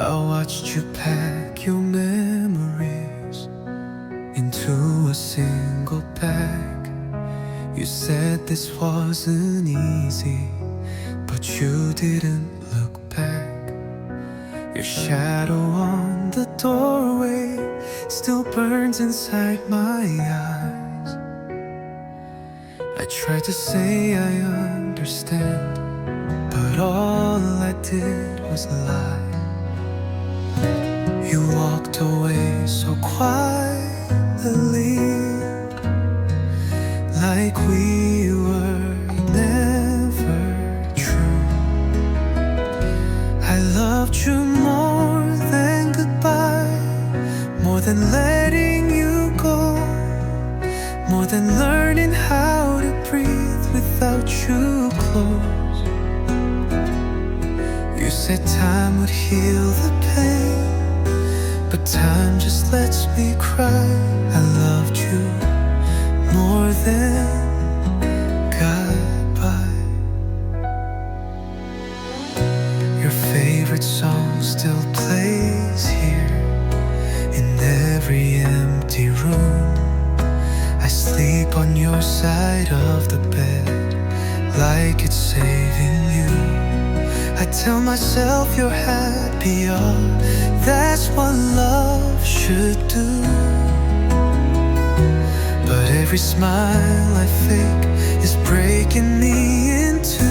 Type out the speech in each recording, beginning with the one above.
I watched you pack your memories into a single bag. You said this wasn't easy, but you didn't look back. Your shadow on the doorway still burns inside my eyes. I tried to say I understand, but all I did was lie. You walked away so quietly, like we were never true. I loved you more than goodbye, more than letting you go, more than learning how to breathe without you close. You said time would heal the pain, but time just lets me cry. I loved you more than goodbye. Your favorite song still plays here in every empty room. I sleep on your side of the bed like it's saving you. I tell myself you're happier, that's what love should do. But every smile I fake is breaking me in two.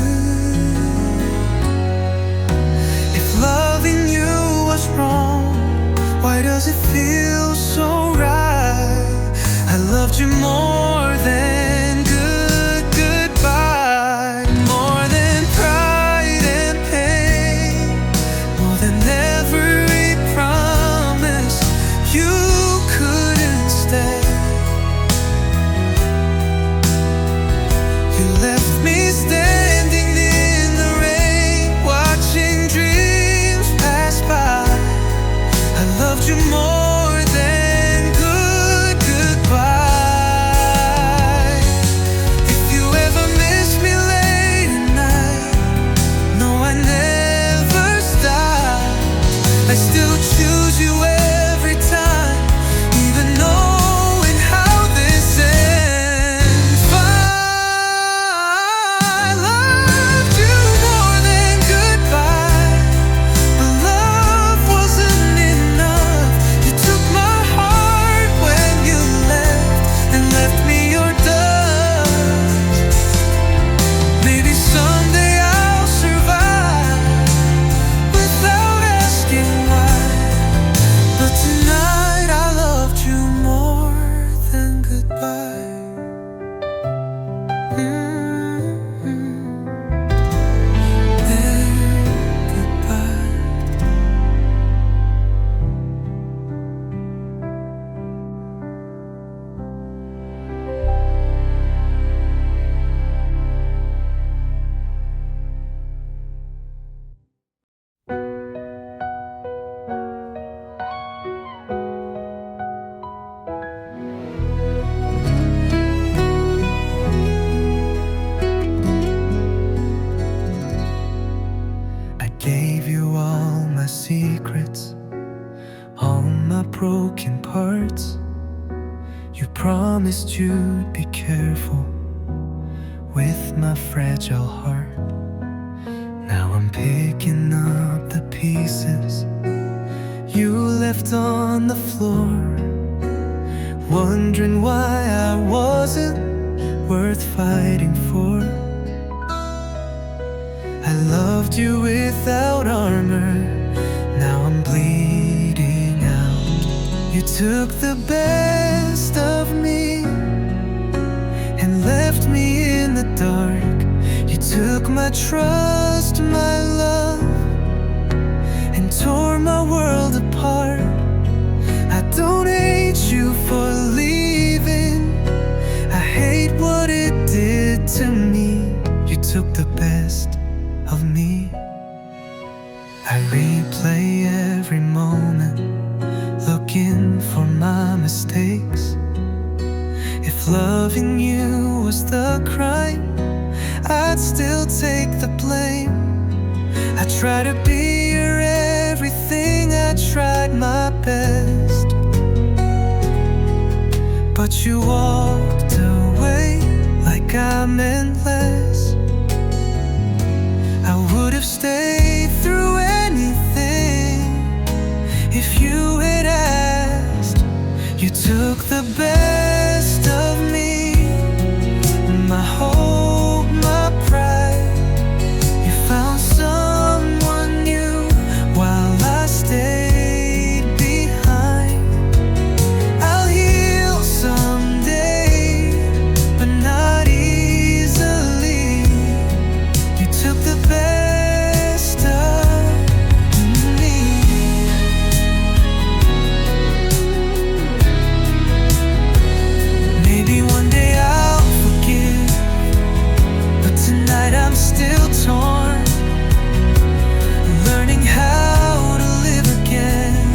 If loving you was wrong, why does it feel so right? I loved you more than goodbye, more than pride and pain, more than every promise you couldn't stay. You left me standing in the rain, watching dreams pass by. I loved you more than goodbye. If you ever miss me late at night, no, I never stop. I still choose you every time, even knowing how this ends. I loved you more than goodbye, but love wasn't enough. You took my heart when you left and left me your dust. Maybe someday I'll survive without asking why, but tonight I loved you more than goodbye. Than goodbye. I gave you all my secrets, all my broken parts. You promised you'd be careful with my fragile heart. Now I'm picking up the pieces you left on the floor, wondering why I wasn't worth fighting for. I loved you without armor, now I'm bleeding out. You took the best of me and left me in the dark. You took my trust, my love, and tore my world apart. I don't hate you for leaving, I hate what it did to me. You took the best of me. I replay every moment, looking for my mistakes. If loving you was the crime, I'd still take the blame. I try to be your everything, but you walked away like I meant less. I would have stayed through anything if you had asked. You took the best of me, my hope, my pride. You found someone new while I stayed behind. I'll heal someday, but not easily. You took the best of me. Maybe one day I'll forgive, but tonight I'm still torn, learning how to live again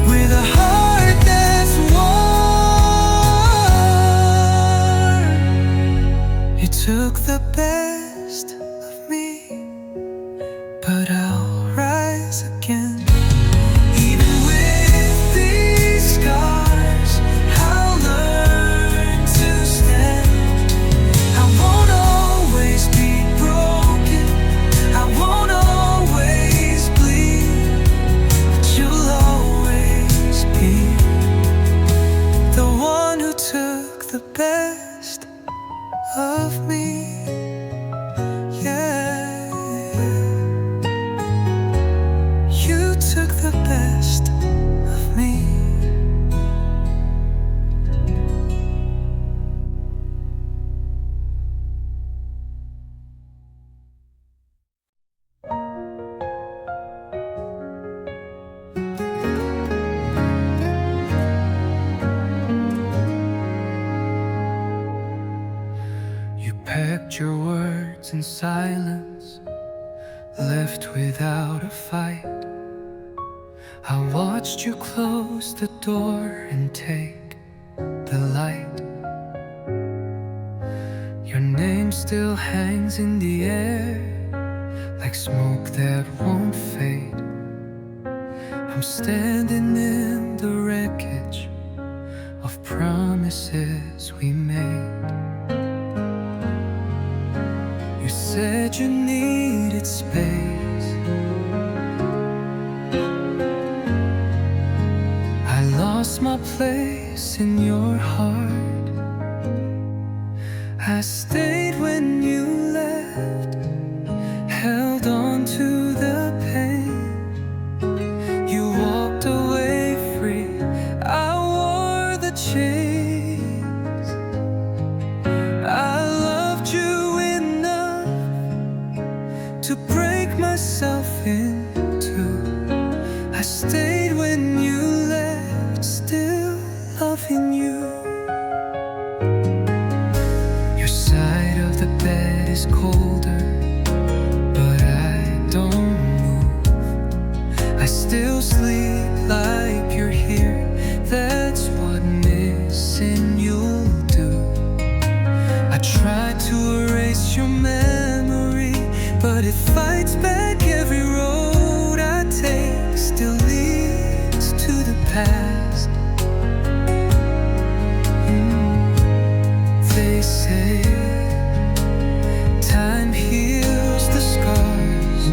with a heart that's warm. You took the best of me, but I'll rise again. Even with these scars, I'll learn to stand. I won't always be broken, I won't always bleed, but you'll always be the one who took the best of me. Yeah, you took the best of me. You packed your words in silence, left without a fight. I watched you close the door and take the light. Your name still hangs in the air, like smoke that won't fade. I'm standing in the wreckage of promises we made. You said you needed space. I lost my place in your heart. I stayed when you left, held on to the pain. You walked away free, I wore the chains. I loved you enough to break myself in two. I stayed when you left, still loving you. Your side of the bed is colder, but I don't move. I still sleep like you're here. That's what missing you'll do. I tried to erase your memory, but it fights back. Every road I take still leads to the past. They say time heals the scars,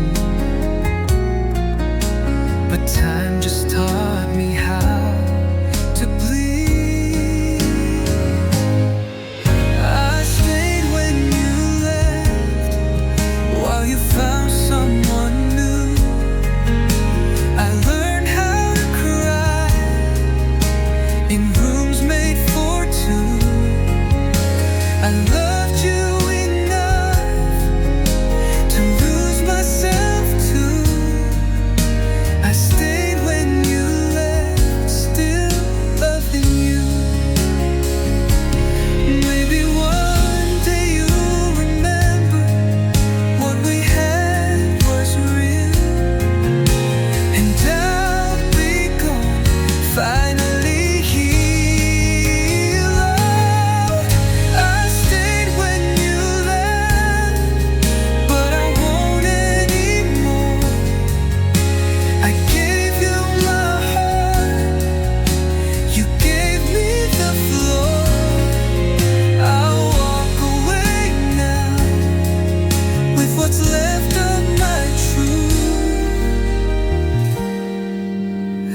but time just taught me how to bleed. I stayed when you left, while you found someone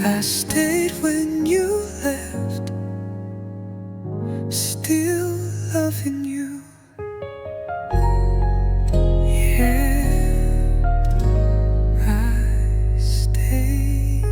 I stayed when you left, still loving you. Yeah, I stayed.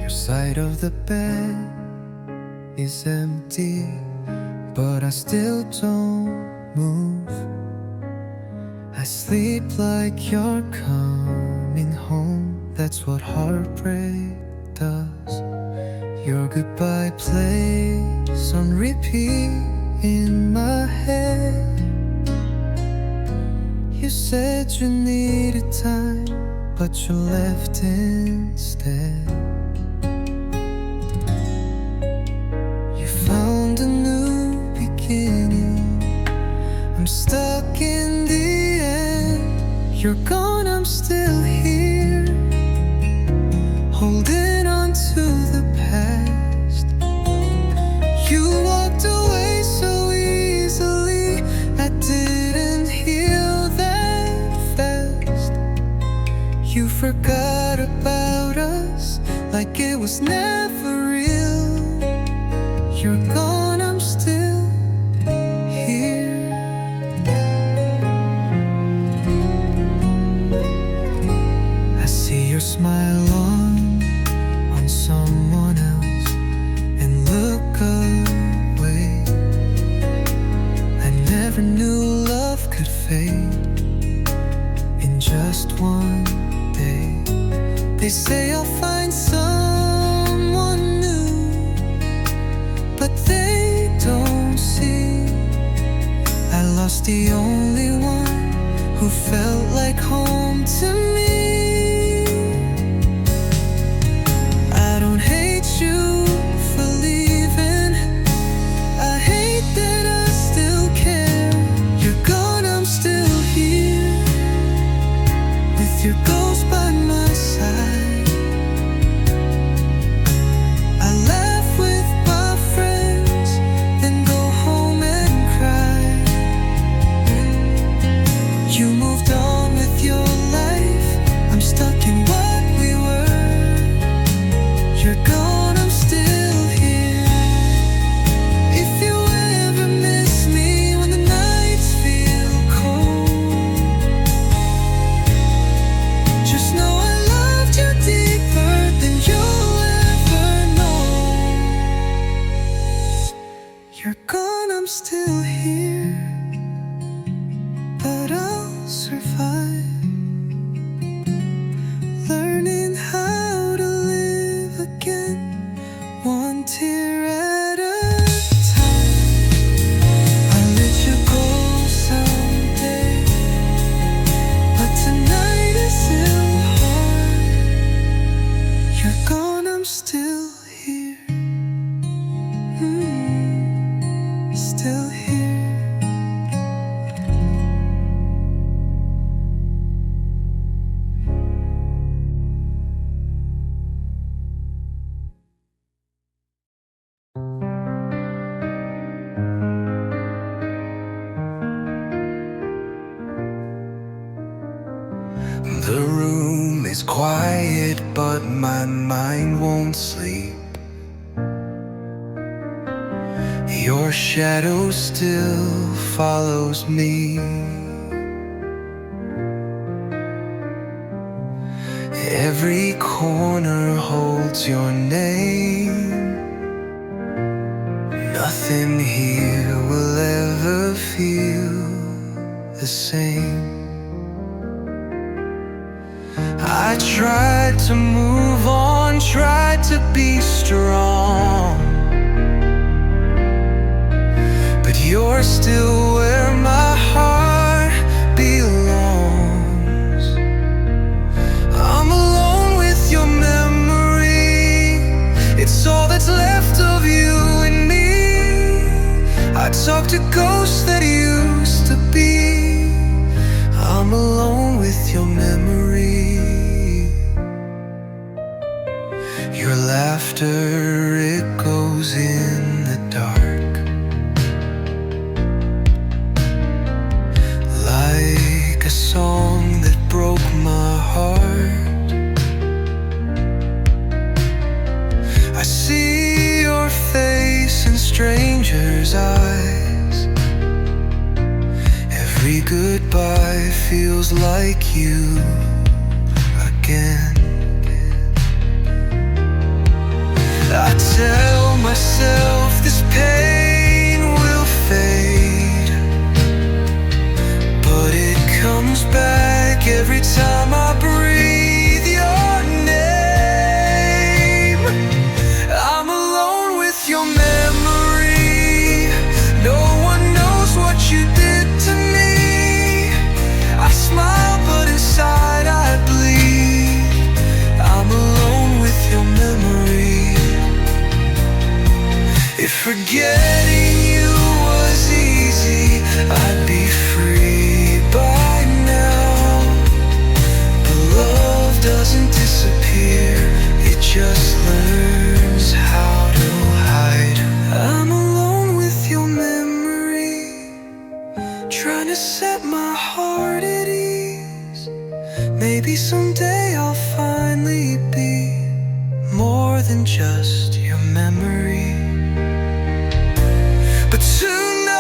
Your side of the bed is empty, but I still don't move. I sleep like you're coming home. That's what heartbreak does. Your goodbye plays on repeat in my head. You said you needed time, but you left instead. You found a new beginning. I'm stuck in the end. You're gone, I'm still here, holding on to the past. You walked away so easily, I didn't heal that fast. You forgot about us like it was never real. You're gone, I'm still here. I see your smile on someone else and look away. I never knew love could fade in just one day. They say I'll find someone new, but they don't see I lost the only one who felt like home to me. I don't hate you for leaving, I hate that I still care. You're gone, I'm still here, with your ghost by my side. I laugh with my friends, then go home and cry. You moved on with your life, I'm stuck in what we were. You're gone, I'm still here. If you ever miss me when the nights feel cold, just know I loved you deeper than you'll ever know. You're gone, I'm still here, but I'll survive, learning how to live again, one tear at a time. I'll let you go someday, but tonight is still hard. You're gone, I'm still here, still here. The room is quiet, but my mind won't sleep. Your shadow still follows me. Every corner holds your name. Nothing here will ever feel the same. I tried to move on, tried to be strong, but you're still where my heart belongs. I'm alone with your memory, it's all that's left of you and me. I talk to ghosts that used to be. I'm alone with your memory. goodbye feels like you again. I tell myself this pain will fade, but it comes back every time I breathe your name. I'm alone with your memory. No one knows what you did to me. I smile, but inside I bleed. I'm alone with your memory. If forgetting you was easy, I'd be free by now. But love doesn't disappear, it just learns how to hide. I'm alone with your memory, trying to set my heart at ease. Maybe someday I'll finally be more than just your memory. But tonight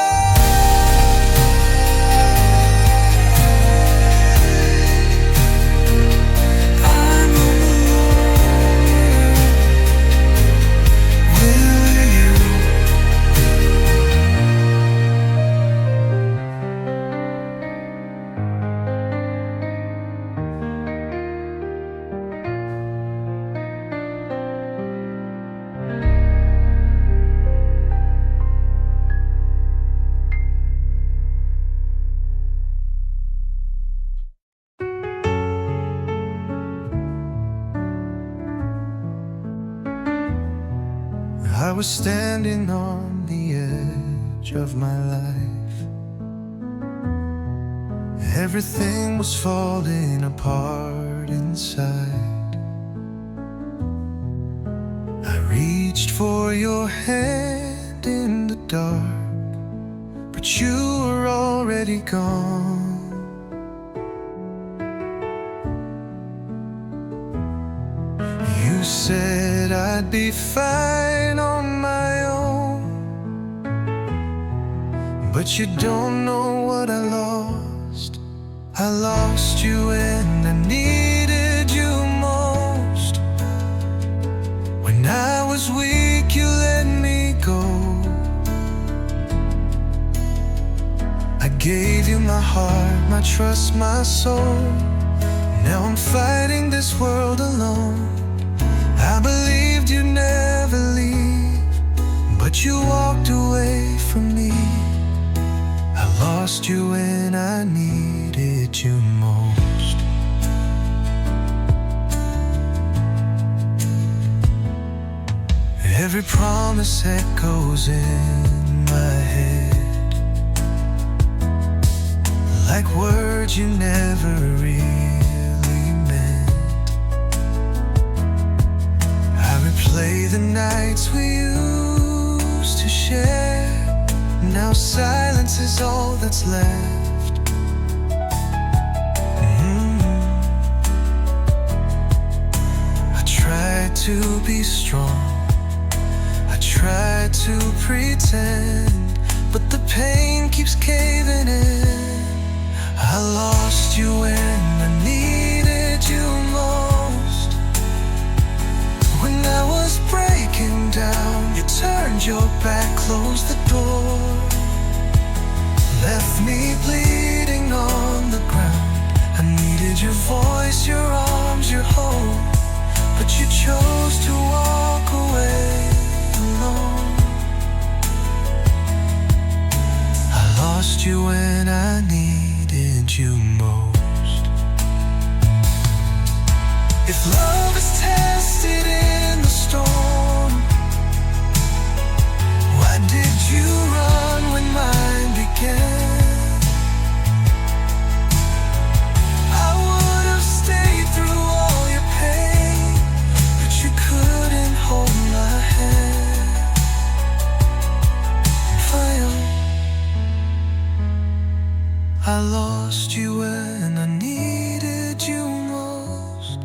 I'm alone with you. I was standing on the edge of my life. Everything was falling apart inside. I reached for your hand in the dark, but you were already gone. You said I'd be fine on my own, but you don't know what I lost. I lost you when I needed you most. When I was weak, you let me go. I gave you my heart, my trust, my soul. Now I'm fighting this world alone. I believed you'd never leave, but you walked away from me. I lost you when I needed you most. Every promise echoes in my head, like words you never really meant. I replay the nights we used to share. Now silence is all that's left. I tried to be strong, I tried to pretend, but the pain keeps caving in. I lost you when I needed you most. When I was breaking down, you turned your back, closed the door, left me bleeding on the ground. I needed your voice, your arms, your hope, but you chose to walk away alone. I lost you when I needed you most. If love is tested in the storm, why did you run when mine began? I would have stayed through all your pain, but you couldn't hold my hand. I lost you when I needed you most.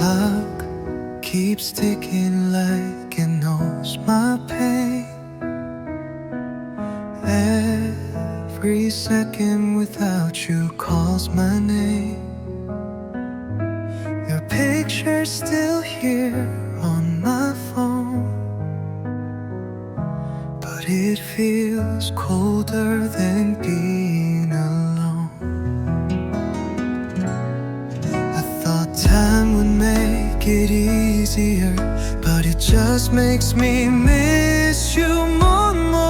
clock keeps ticking like it knows my pain. Every second without you calls my name. Your picture's still here on my phone, but it feels colder than being alone. I thought time would make it easier, but it just makes me miss you more and more.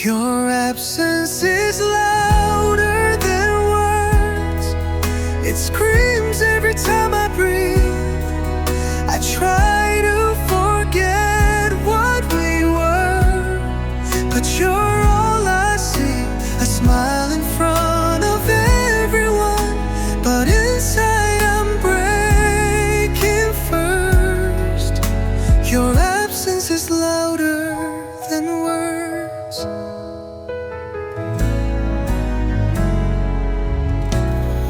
Your absence is louder than words. It screams every time I breathe. I try to forget what we were, but you're all I see. A smile in front of everyone, but inside I'm breaking first. Your absence is louder than words.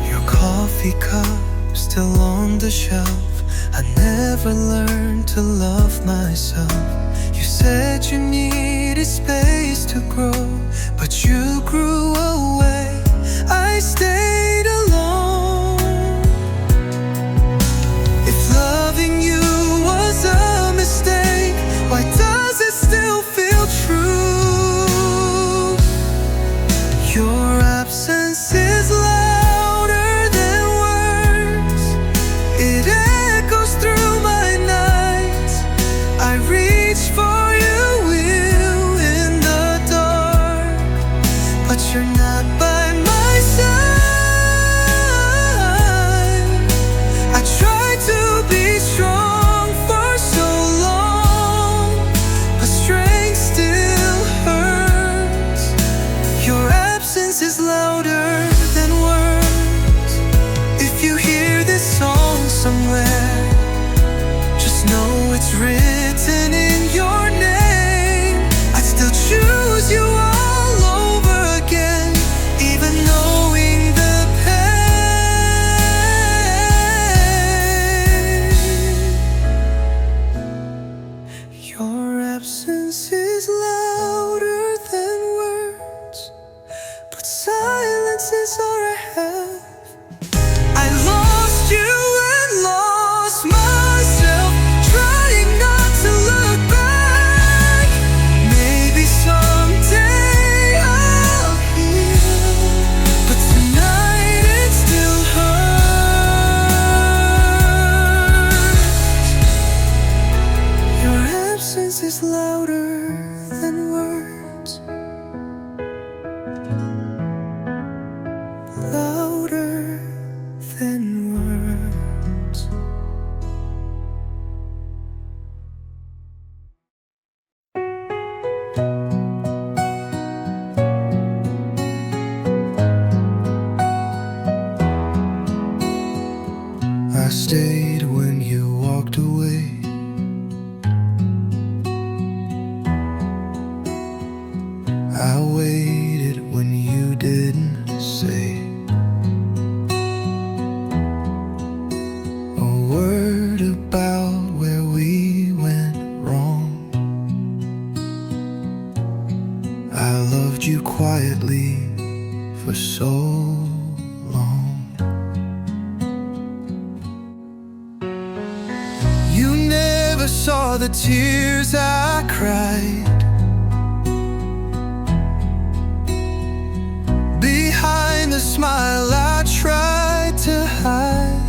Your coffee cup still on the shelf. I never learned to love myself. You said you needed space to grow, but you grew away. I stayed alone. If loving you was a mistake, why does it still feel true? Your absence is louder than words. It echoes through my nights. I reach for you in the dark, but you're not by my side. I tried to be strong for so long, but strength still hurts. Your absence is louder than words. If you hear this song somewhere, just know it's written in your name. I'd still choose you all over again, even knowing the pain. Your absence is louder than words, but silence is all I have. I lost you and lost myself, trying not to look back. Maybe someday I'll heal, but tonight it still hurts. Your absence is louder than words. Louder than words. I stayed when you walked away. I waited when you didn't say a word about where we went wrong. I loved you quietly for so long. You never saw the tears I cried. Behind the smile I tried to hide.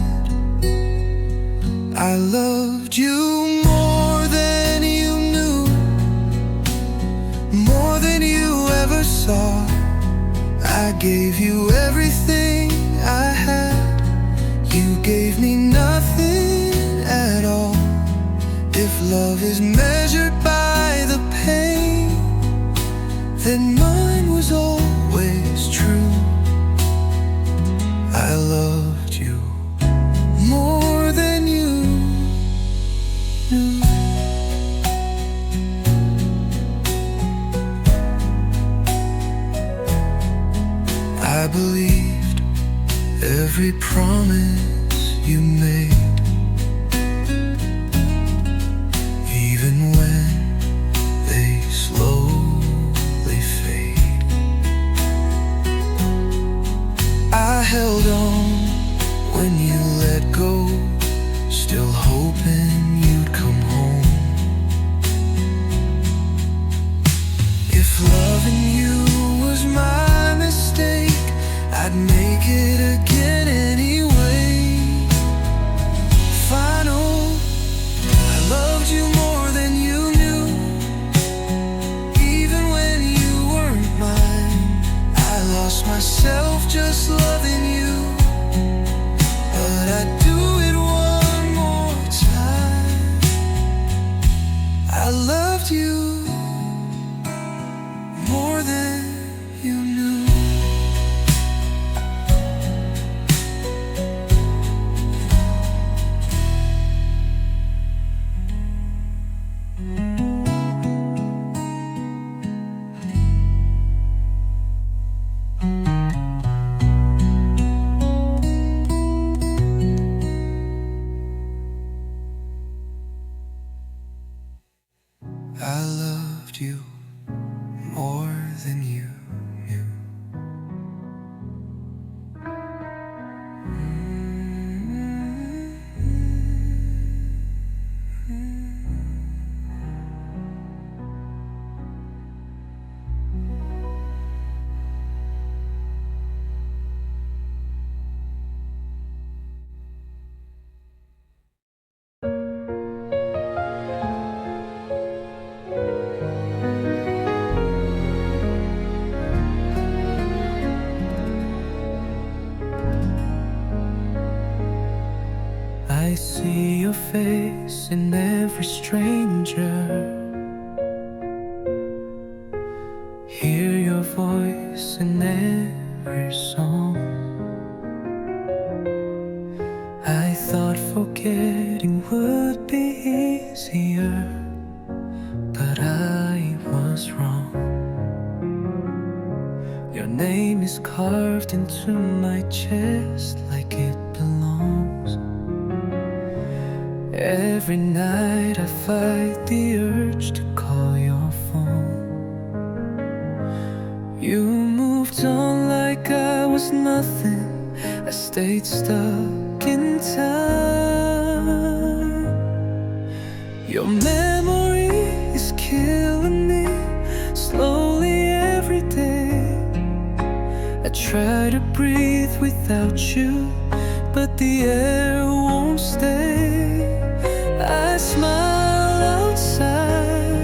I loved you more than you knew, more than you ever saw. I gave you everything I had. You gave me nothing at all. If love is measured by the pain, then mine was always true. I loved you more than you knew. I believed every promise you made, even when they slowly fade. I held on when you let go, still hoping you'd come home. If loving you was my mistake, I'd make it again anyway. Final, I loved you more than you knew, even when you weren't mine. I lost myself just loving you, but I'd do it one more time. I loved you more than you knew. I loved you more than you knew. I see your face in every stranger, hear your voice in every song. I thought forgetting would be easier, but I was wrong. Your name is carved into my chest like it belongs. Every night I fight the urge to call your phone. You moved on like I was nothing, I stayed stuck in time. Your memory is killing me slowly every day. I try to breathe without you, but the air won't stay. I smile outside,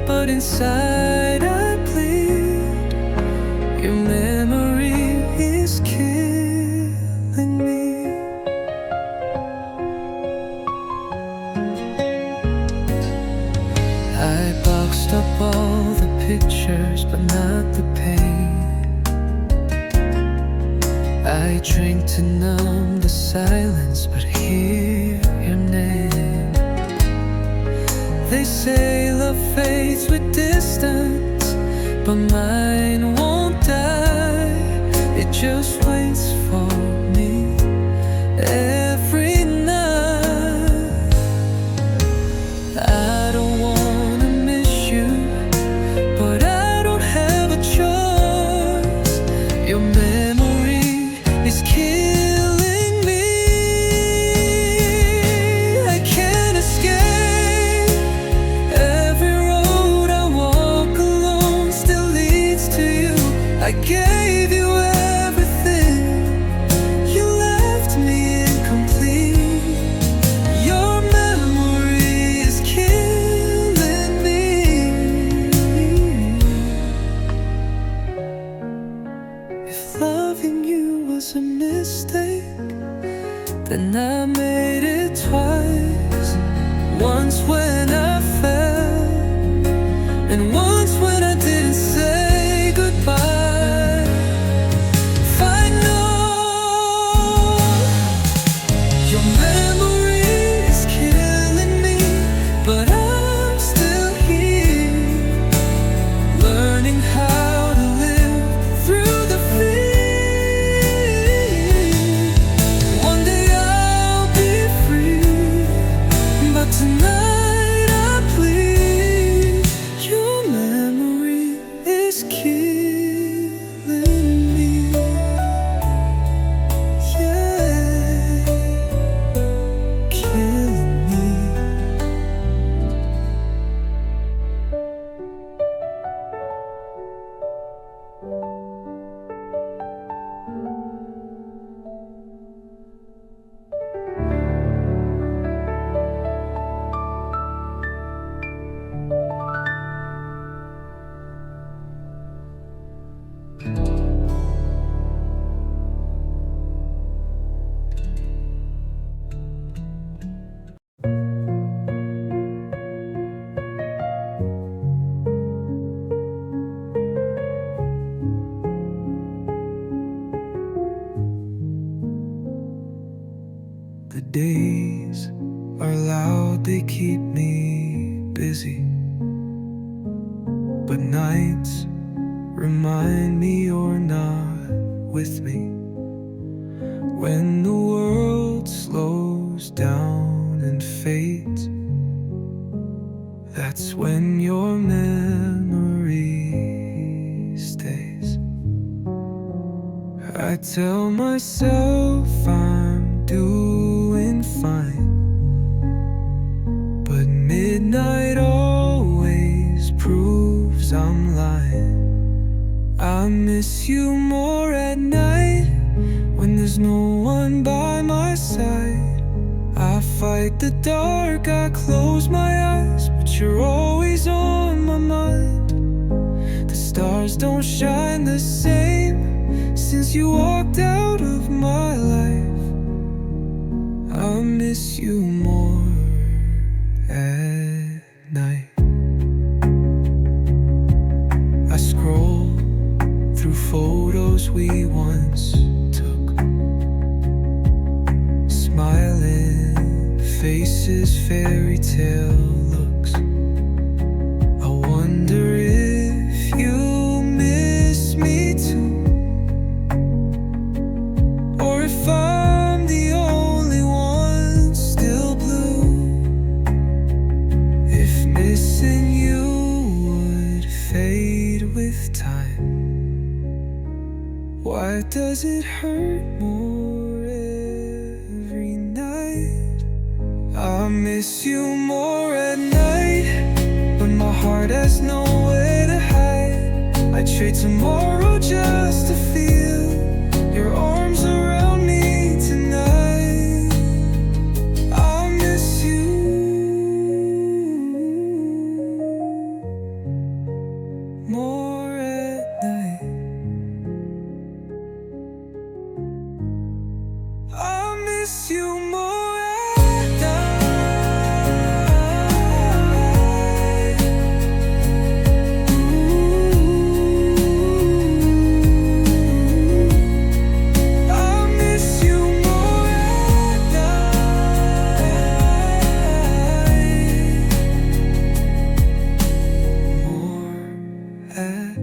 but inside I bleed. Your memory is killing me. I boxed up all the pictures, but not the pain. I drank to numb the silence, but hear your name. They say love fades with distance, but mine won't die. It just waits for me every night. I don't wanna miss you, but I don't have a choice. Your memory is killing me. I can't escape. Every road I walk alone still leads to you. I gave you everything, you left me incomplete. Your memory is killing me. If loving you was a mistake, then I made it twice. Once when I fell, and once when I didn't say goodbye. Final, your memory is killing me, but I'm still here, learning how to live through the fear. days are loud, they keep me busy, but nights remind me you're not with me. When the world slows down and fades, that's when your memory stays. I tell myself I'm doing fine, but midnight always proves I'm lying. I miss you more at night, when there's no one by my side. I fight the dark, I close my eyes, but you're always on my mind. The stars don't shine the same since you walked out of my life. I miss you more at night. I scroll through photos we once took, smiling faces, fairy tale looks. I wonder if you miss me too, or if I'm the only one still blue. If missing you would fade with time, why does it hurt more every night? I miss you more at night, when my heart has nowhere to hide. I trade tomorrow just to feel your arms around me tonight. I miss you more at night. I miss you more at night. I miss you more at night. More at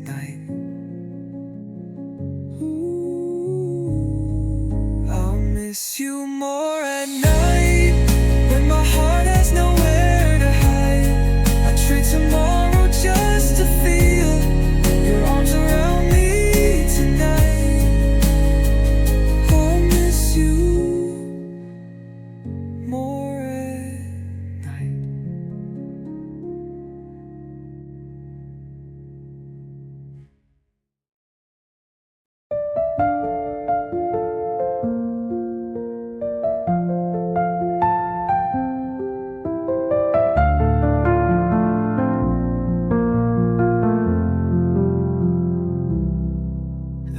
night. I'll miss you more at night, when my heart has nowhere to hide. I trade tomorrow just to feel your arms around me tonight. I'll miss you more at night.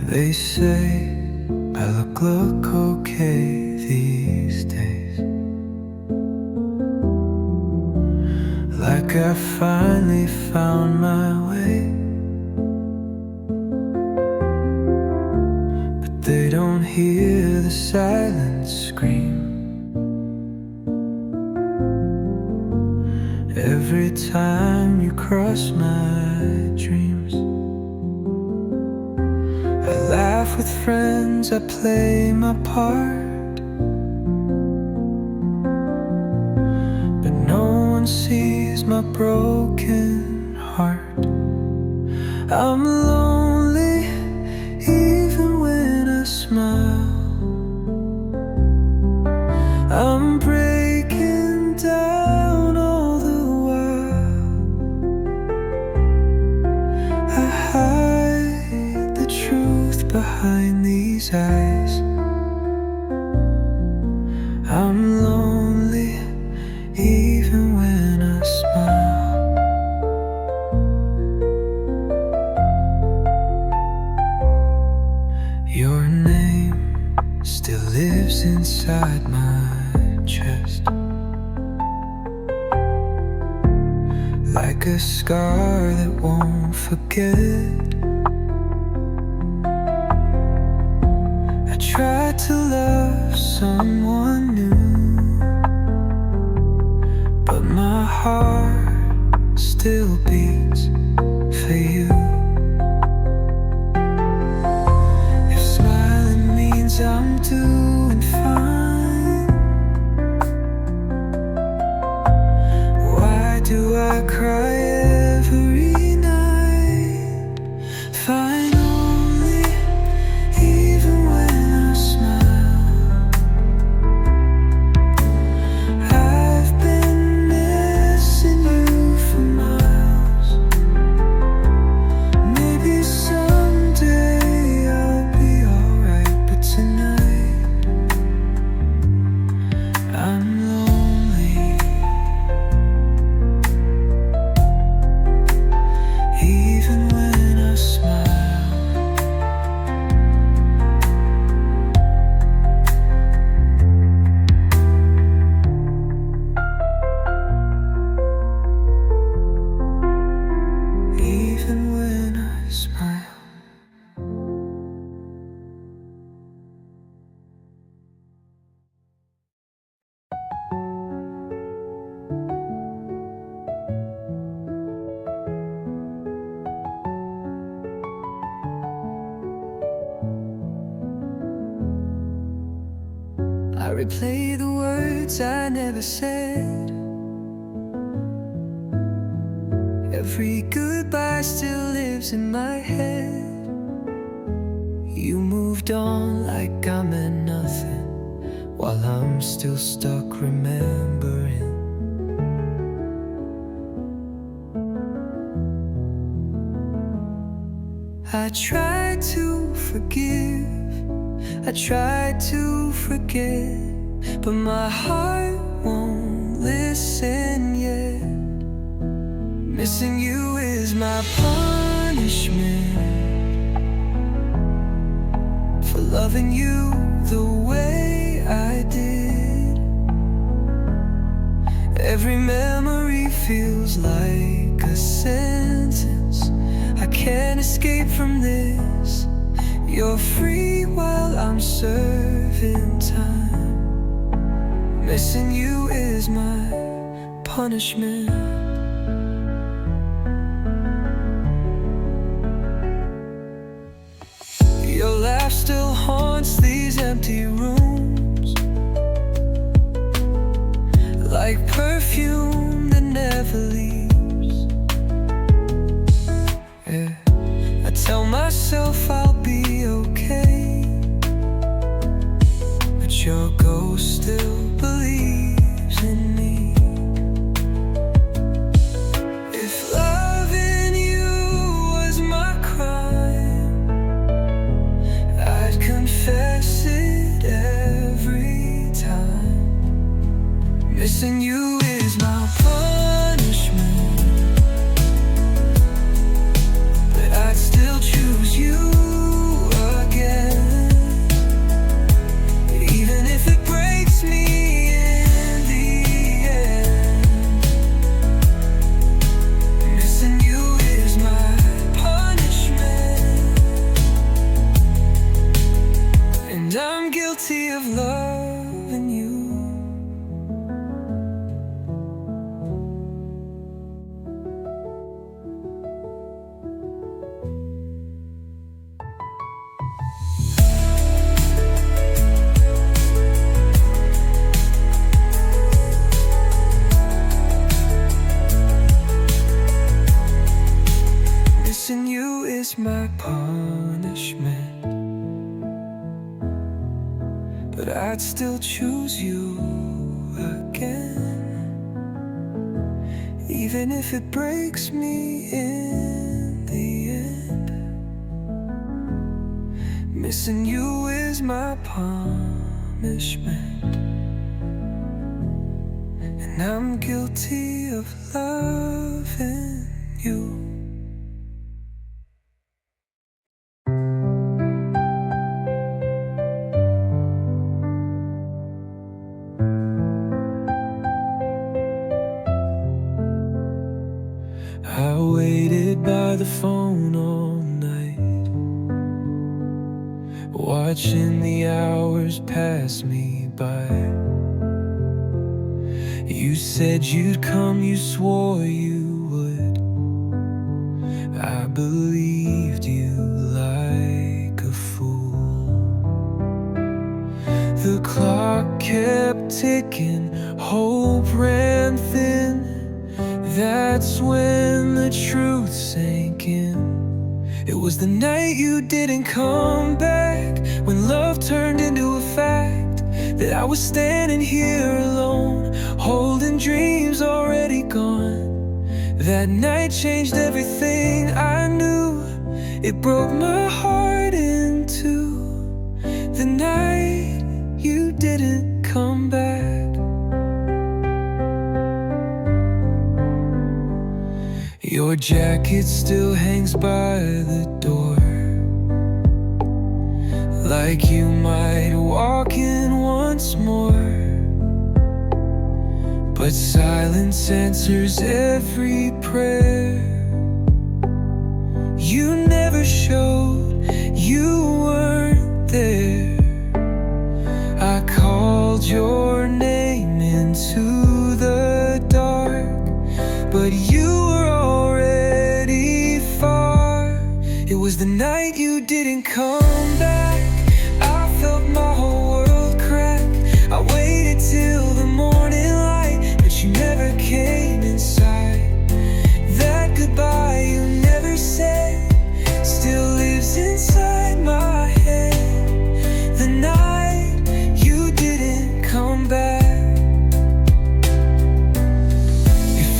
They say I look okay these days, like I finally found my way. But they don't hear the silent scream every time you cross my dreams. I laugh with friends, I play my part, but no one sees my broken heart. I'm lonely even when I smile. I'm breaking down all the while. I hide the truth behind these eyes. I'm lonely even when I smile. Your name still lives inside my chest, like a scar that won't forget. I tried to love someone new, but my heart still beats for you. If smiling means I'm doing fine, why do I cry every night? Finally, even when I smile, I've been missing you for miles. Maybe someday I'll be alright, but tonight I'm lonely. Even when I smile, even when I smile. I replay the words I never said. Every goodbye still lives in my head. You moved on like I meant nothing, while I'm still stuck remembering. I tried to forgive, I tried to forget, but my heart won't listen yet. Missing you is my punishment for loving you the way I did. Every memory feels like a sentence. I can't escape from this. You're free while I'm serving time. Missing you is my punishment. Your laugh still haunts these empty rooms, like perfume that never leaves. Yeah. I tell myself I'll be okay, but your ghost still believes in me. If loving you was my crime, I'd confess it every time. Missing you is my punishment, but I'd still choose you again, even if it breaks me in the end. Missing you is my punishment, and I'm guilty of loving you. Missing you is my punishment, but I'd still choose you again, even if it breaks me in the end. Missing you is my punishment, and I'm guilty of loving you. I waited by the phone all night, watching the hours pass me by. You said you'd come, you swore you would. I believed you like a fool. The clock kept ticking, hope ran thin. That's when the truth sank in. It was the night you didn't come back, when love turned into a fact, that I was standing here alone, holding dreams already gone. That night changed everything I knew. It broke my heart in two. The night you didn't come back. Your jacket still hangs by the door, like you might walk in once more. But silence answers every prayer. You never showed, you weren't there. I called your name into the dark, but you were already far. It was the night you didn't come back. I felt my whole world crack. I waited till the morning light, but you never came inside. That goodbye you never said still lives inside my head. The night you didn't come back.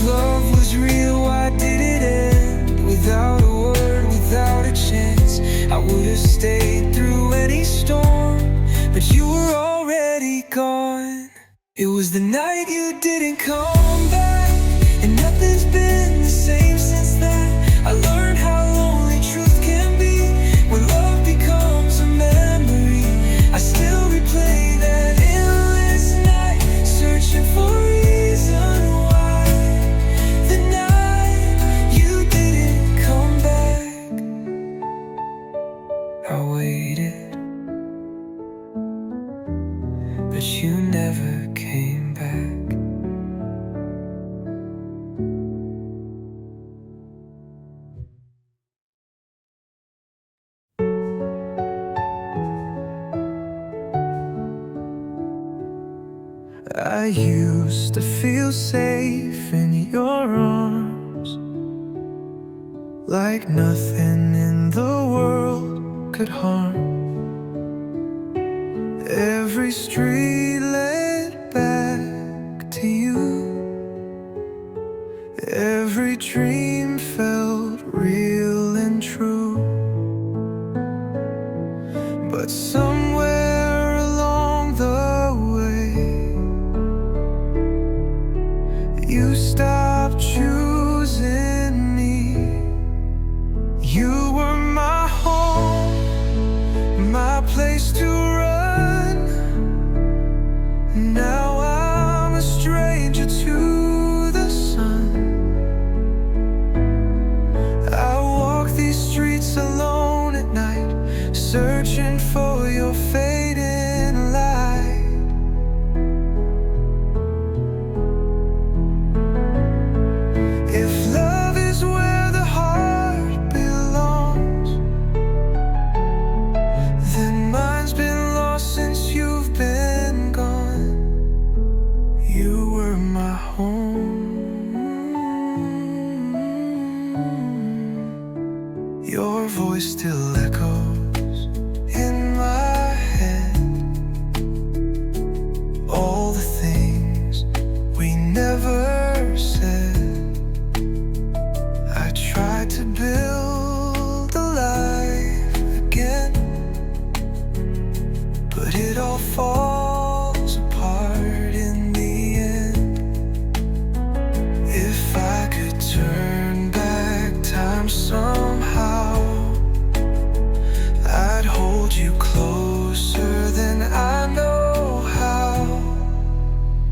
Love was real, why did it end? Without a word, without a chance. I would have stayed through any storm, but you were already gone. It was the night you didn't come back, and nothing's been the same since then. I learned how lonely truth can be when love becomes a memory. I still replay that endless night, searching for reason why. The night you didn't come back. I waited, but you never came back. I used to feel safe in your arms, like nothing in the world could harm. Every street led back to you. Every dream felt real and true. But somewhere along the way, you stopped choosing me. You were my home, my place to run. Now I'm a stranger to the sun. I walk these streets alone at night, searching for your fading light. If love is where the heart belongs, then mine's been lost since you've been gone. You were my home. Your voice still echoes in my head. All the things we never said. I tried to build a life again, but it all falls apart in the end. If I could turn back time somehow, I'd hold you closer than I know how.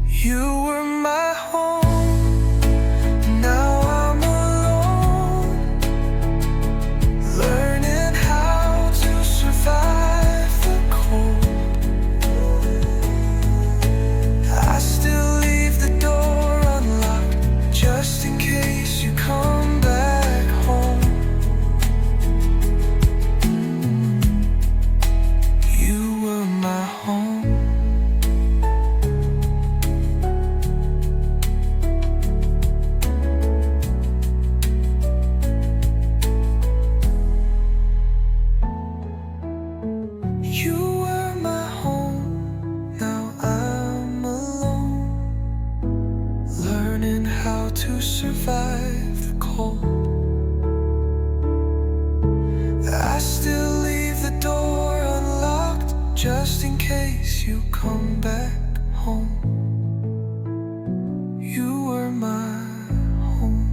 You were my home, now I'm alone, learning how to survive just in case you come back home. You were my home.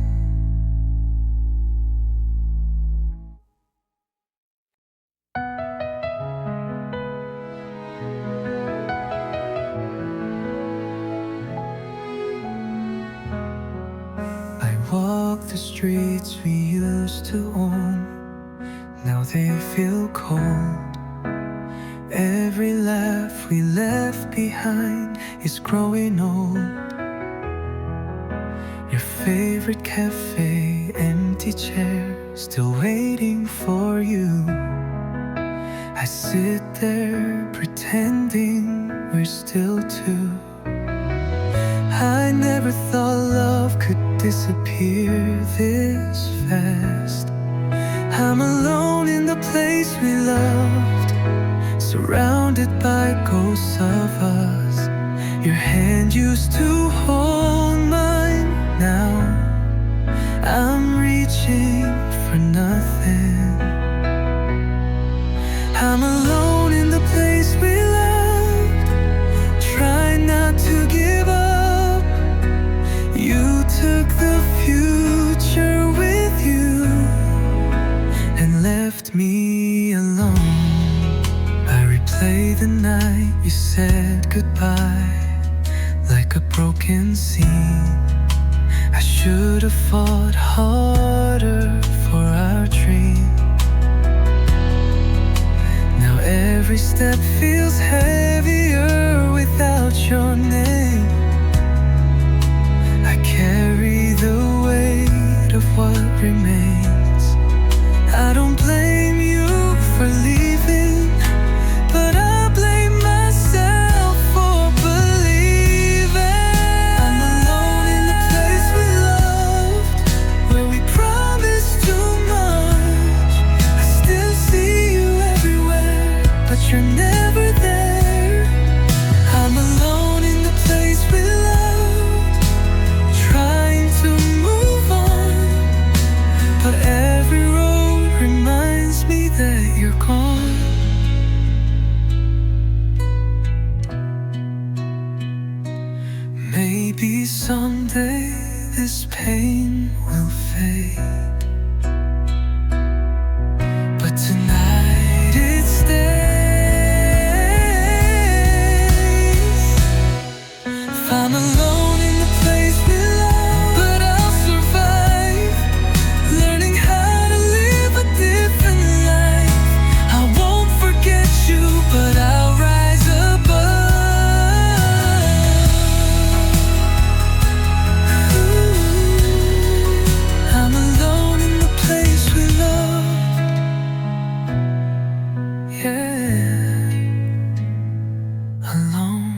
I walk the streets we used to own. Now they feel cold. Every laugh we left behind is growing old. Your favorite cafe, empty chair, still waiting for you. I sit there pretending we're still two. I never thought love could disappear this fast. I'm alone in the place we loved, surrounded by ghosts of us. Your hand used to hold mine. Now I'm reaching for nothing. I'm alone in the place we loved, trying not to give up. You took the future with you and left me alone. I replay the night you said goodbye like a broken scene. I should have fought harder for our dream. Now every step feels heavier without your name. I carry the weight of what remains. I don't blame you for leaving, but I blame myself for believing. I'm alone in the place we loved, where we promised too much. I still see you everywhere, but you're never there. I'm alone in the place we loved, trying to move on, but every road reminds me that you're gone. Maybe someday this pain will fade, but tonight it stays. If I'm alone in the place we love, but I'll survive, learning how to live a different life. I won't forget you, but I'll rise above. I'm alone in the place we love. Yeah, alone.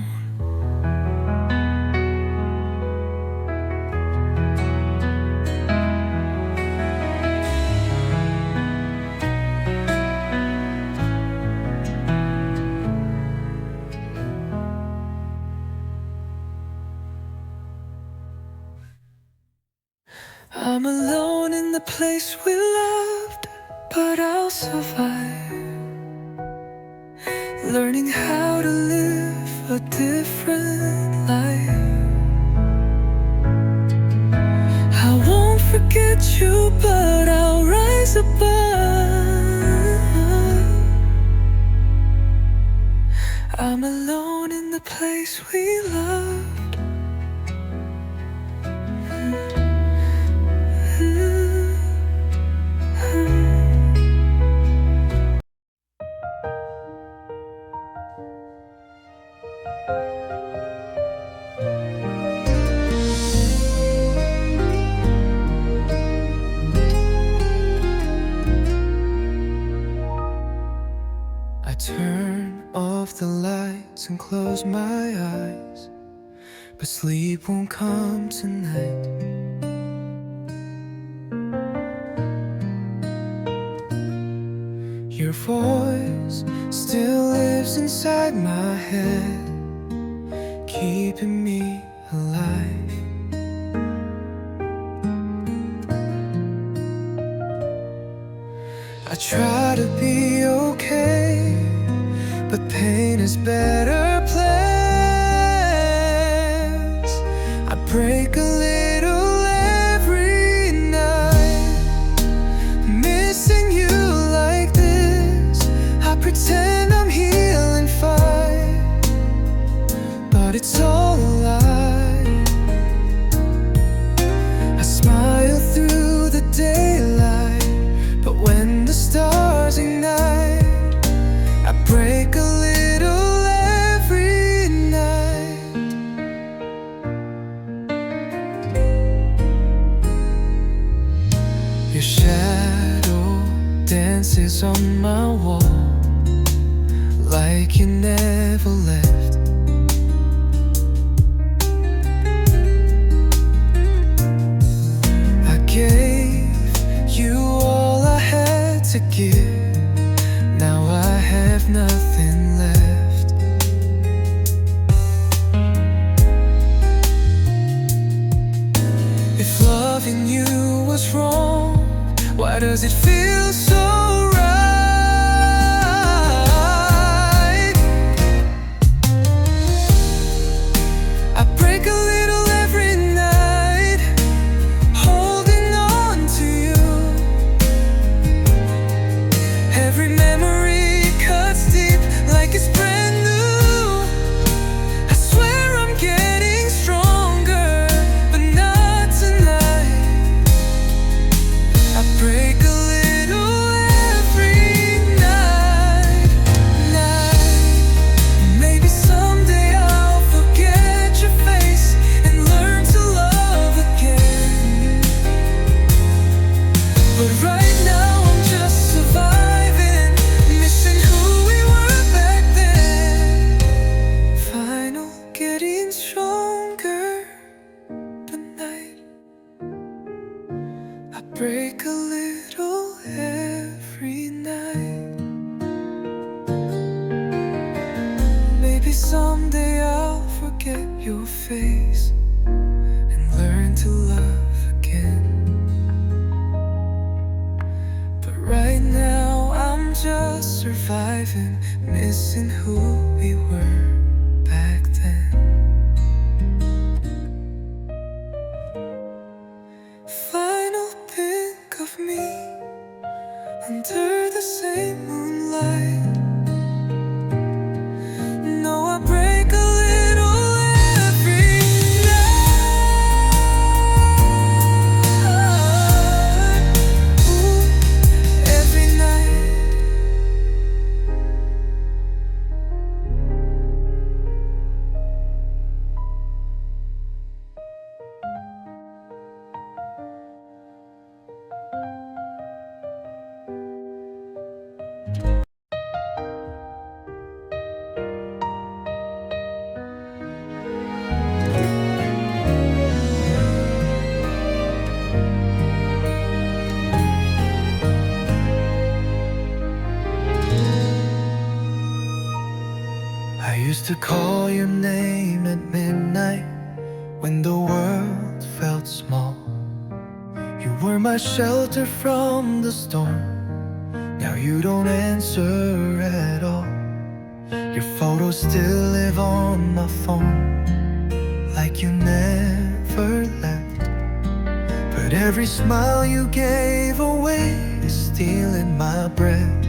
I'm alone in the place we loved, but I'll survive, learning how to live a different life. I won't forget you, but I'll rise above. I'm alone in the place we loved. I turn off the lights and close my eyes, but sleep won't come tonight. Your voice still lives inside my head, keeping me alive. I try to be okay, but pain his better plans. I break a little every night, missing you like this. I pretend I'm healing fine, but it's all a lie. I smile through the daylight, but when the stars ignite, I break a little every night. Your shadow dances on my wall, like you never left. I gave you all I had to give, now I have nothing left. If loving you was wrong, why does it feel so right? I break a little every night, holding on to you. Every memory cuts deep like it's brand new. I swear I'm getting stronger, but not tonight. I break a little every night. Maybe someday I'll forget your face and learn to love again. But right now I'm just surviving, missing who we were back then. Final, getting stronger tonight. I break a little every night. Maybe someday I'll forget your face and learn to love again. But right now I'm just surviving, missing who we were back then. Final pic of me under the same moonlight. No, I break a little every night. Ooh, every night. I used to call your name at midnight when the world felt small. You were my shelter from the storm. Now you don't answer at all. Your photos still live on my phone, like you never left. But every smile you gave away is stealing my breath.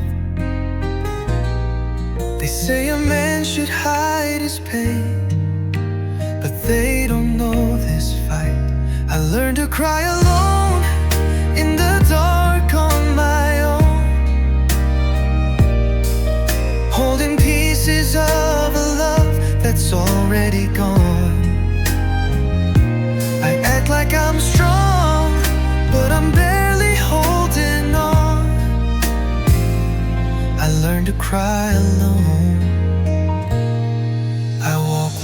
They say a man should hide his pain, but they don't know this fight. I learned to cry alone in the dark on my own, holding pieces of a love that's already gone. I act like I'm strong, but I'm barely holding on. I learned to cry alone. I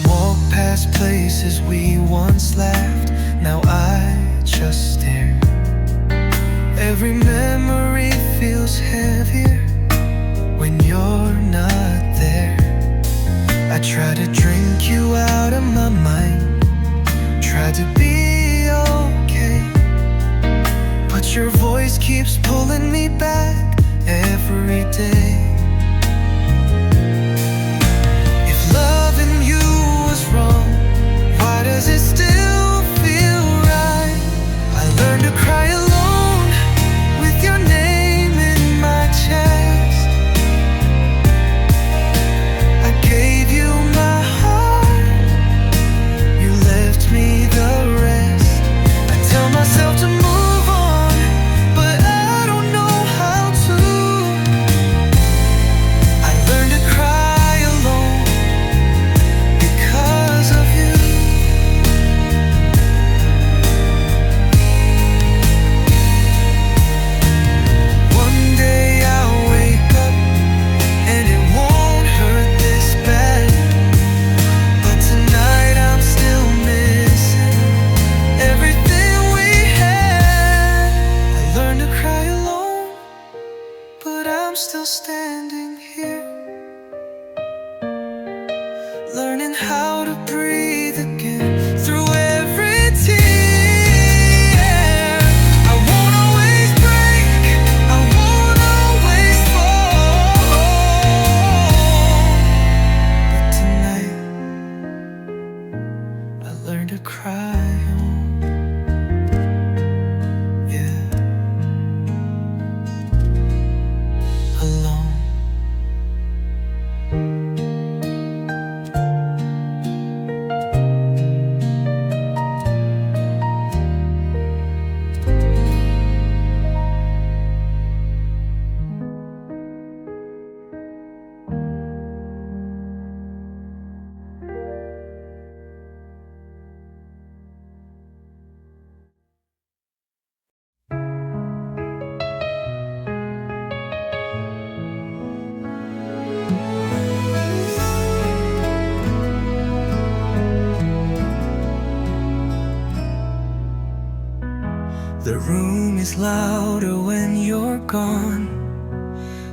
walk past places we once laughed, now I just stare. Every memory feels heavier when you're not there. I try to drink you out of my mind, try to be okay, but your voice keeps pulling me back every day. how to breathe again through every tear. I won't always break, I won't always fall. But tonight I learned to cry. The room is louder when you're gone.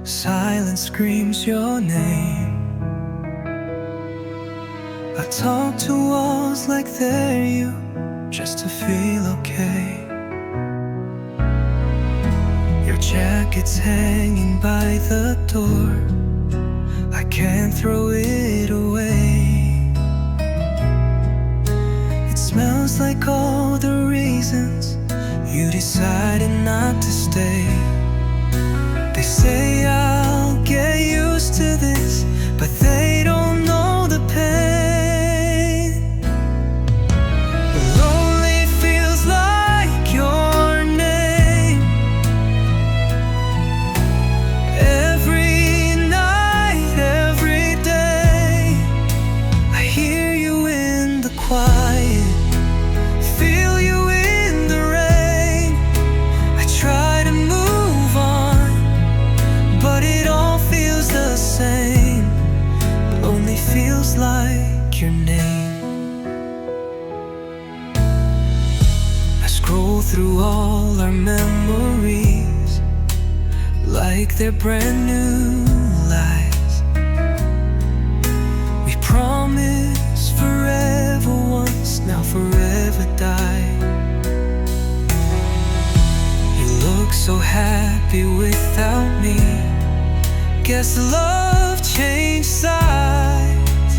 Silence screams your name. I talk to walls like they're you, just to feel okay. Your jacket's hanging by the door. I can't throw it away. It smells like all the reasons you decided not to stay. They say I'll get used to this, but they don't know the pain. Lonely feels like your name. Every night, every day, I hear you in the quiet, feel you in the rain. I try to move on, but it all feels the same. Lonely feels like your name. I scroll through all our memories like they're brand new lives. We promised forever once, now forever die. You look so happy without me. Guess love changed sides.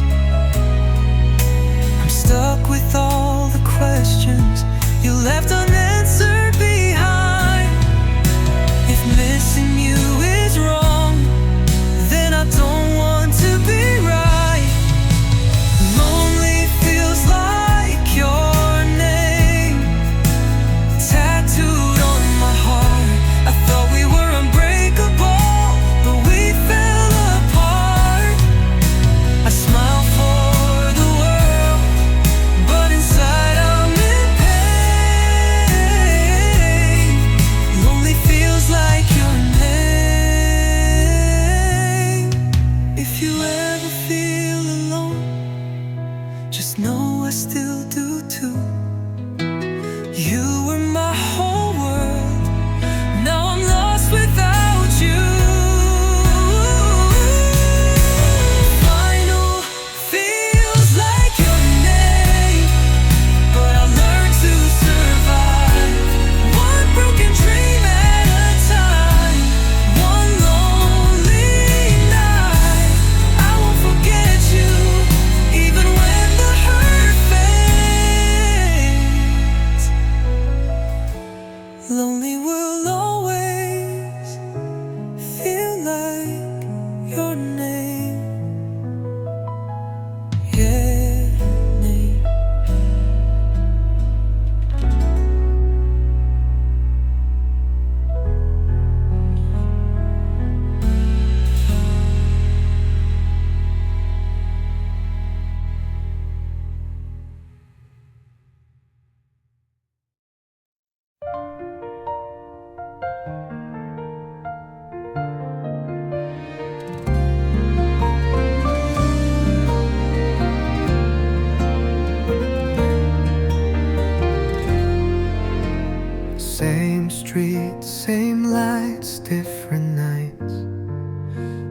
I'm stuck with all the questions you left unanswered behind. If missing you is wrong, then I don't want to be right. Lonely feels like your name, tattooed on my heart. I thought we were unbreakable, but we fell apart. I smile for the world, but inside I'm in pain. Lonely feels like your name. If you ever feel alone, just know I still do too. You were my whole world, now I'm lost without you. Final feels like your name, but I learned to survive. One broken dream at a time, one lonely night. I won't forget you, even when the hurt fades. Lonely will always feel like your name. Yeah, name. Same street, same lights, different nights.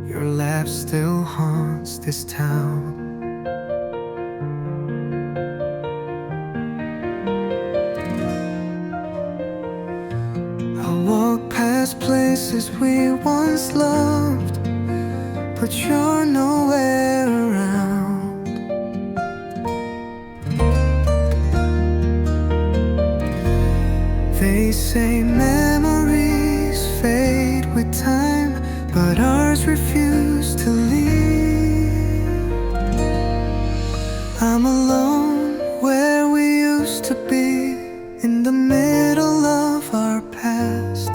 Your laugh still haunts this town. places we once loved, but you're nowhere around. They say memories fade with time, but ours refuse to leave. I'm alone where we used to be, in the middle of our past.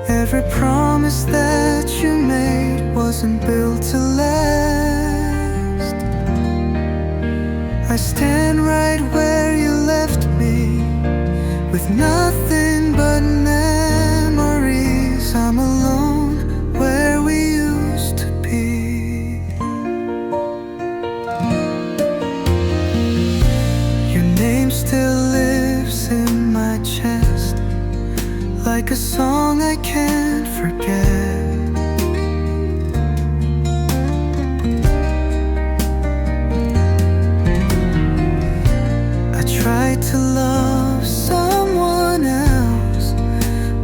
Every promise that you made wasn't built to last. I stand right where you left me, with nothing but memories. I'm alone where we used to be. Your name still lives in my chest, like a song I can't forget. I tried to love someone else,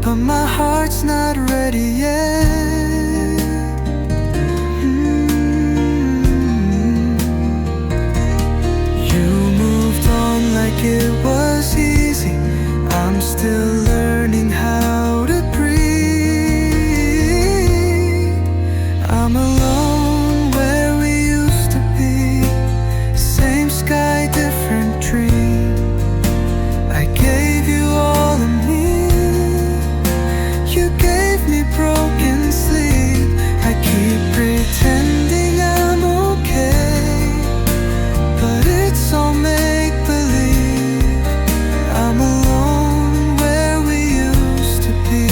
but my heart's not ready yet. You moved on like it was easy. I'm still learning how to breathe. I'm alone where we used to be, same sky, different dream. I gave you all of me, you gave me broken sleep. I keep pretending I'm okay, but it's all make-believe. I'm alone where we used to be.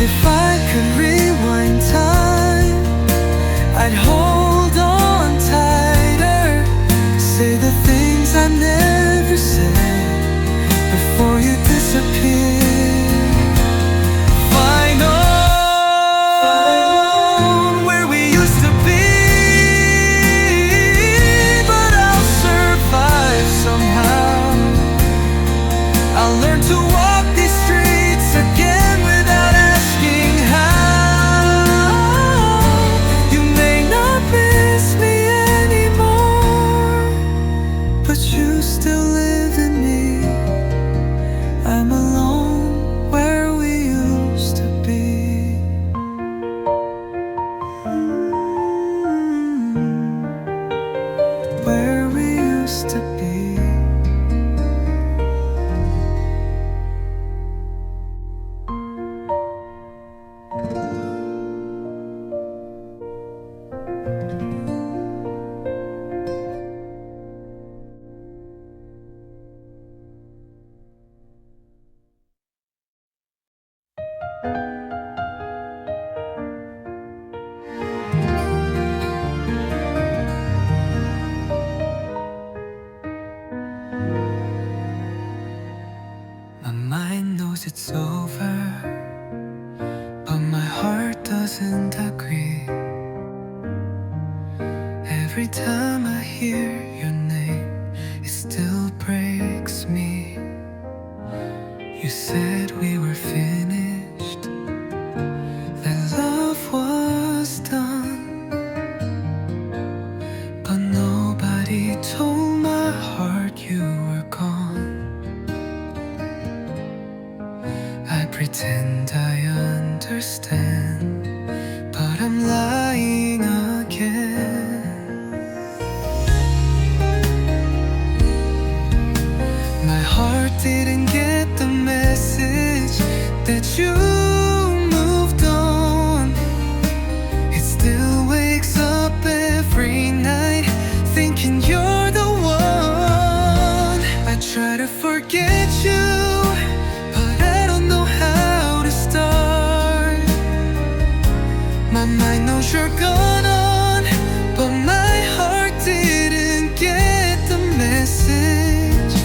If I could rewind time, I'd hold on tighter, say the things I never said before you disappeared. Find where we used to be, but I'll survive somehow. I'll learn to walk these streets again without asking how. You may not miss me anymore, but you still live in me. I'm alone where we used to be. Where we used to be. My mind knows it's over, but my heart doesn't agree. Every time I hear your name, it still breaks me. You said we were finished, that love was done, but nobody told my heart you were gone. I pretend I understand, but I'm lying again. My heart didn't get the message that you moved on. It still wakes up every night thinking you're the one. I try to forget you, but I don't know how to start. My mind knows you're gone on, but my heart didn't get the message.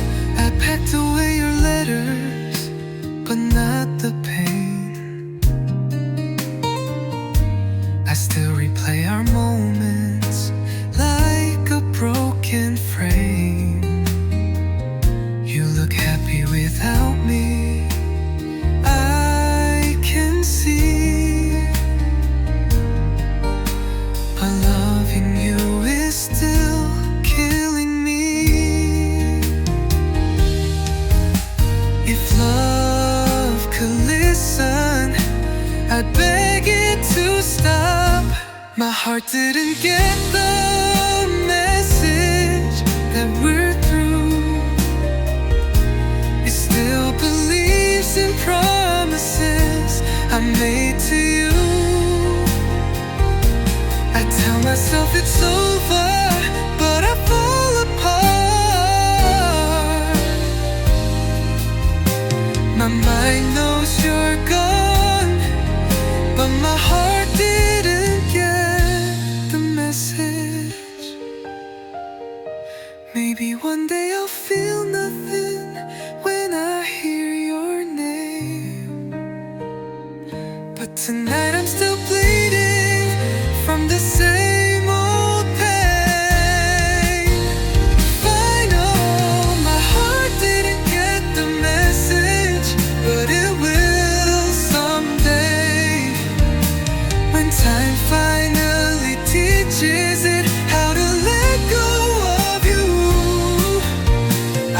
I packed away your letters, but not the pain. I still replay our moments like a broken frame. listen, I'd beg it to stop. My heart didn't get the message that we're through. It still believes in promises I made to you. I tell myself it's over, but I fall apart. My mind knows you're gone, but my heart didn't get the message. Maybe one day I'll feel nothing when I hear your name, but tonight I'm still bleeding from the same old pain. Final, my heart didn't get the message, but it will someday. When time finally teaches it how to let go of you,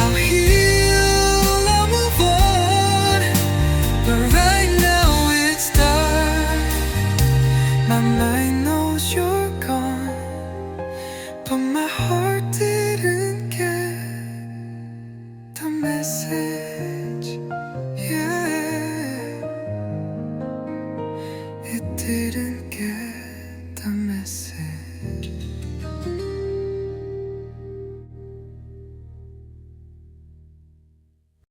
I'll heal, I'll move on. But right now it's dark. My mind knows you're gone, but my heart didn't get the message. Yeah, it didn't get